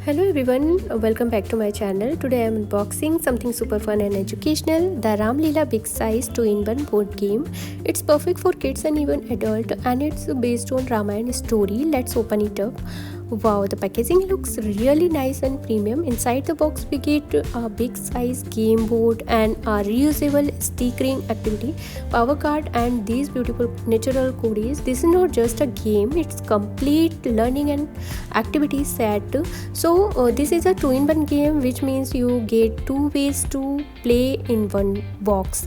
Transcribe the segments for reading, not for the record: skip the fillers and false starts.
Hello everyone, welcome back to my channel. Today I am unboxing something super fun and educational, the Ramleela Big Size 2-in-1 board game. It's perfect for kids and even adult, and it's based on Ramayana story. Let's open it up. Wow, the packaging looks really nice and premium. Inside the box we get a big size game board and a reusable stickering activity, power card, and these beautiful Natural Kaudis. This is not just a game, it's complete learning and activity set. So this is a 2-in-1 game, which means you get two ways to play in one box.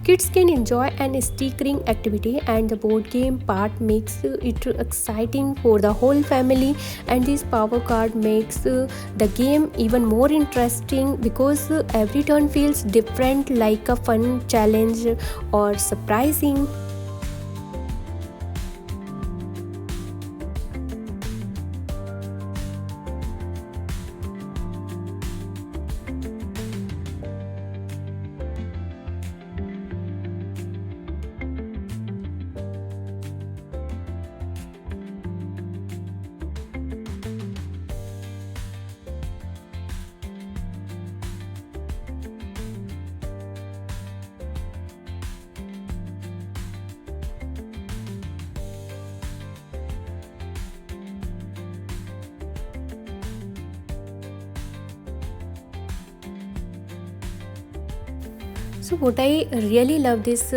Kids can enjoy an stickering activity, and the board game part makes it exciting for the whole family. And this power card makes the game even more interesting because every turn feels different, like a fun challenge or surprising. So what I really love this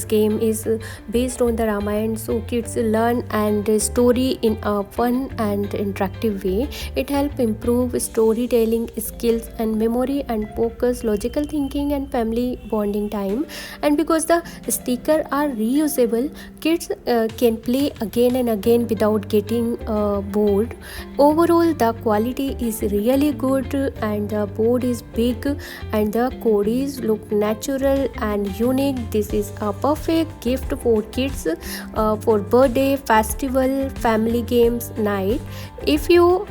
game is based on the Ramayana, so kids learn and story in a fun and interactive way. It helps improve storytelling skills and memory and focus, logical thinking, and family bonding time. And because the stickers are reusable, kids can play again and again without getting bored. Overall, the quality is really good, and the board is big, and the code look natural and unique. This is a perfect gift for kids for birthday, festival, family games night. If you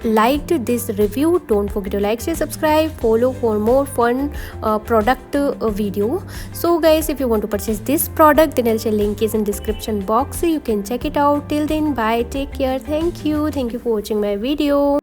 liked this review, don't forget to like, share, subscribe, follow for more fun product video. So guys, if you want to purchase this product, then I'll share link is in description box, so you can check it out. Till then, bye, take care, thank you for watching my video.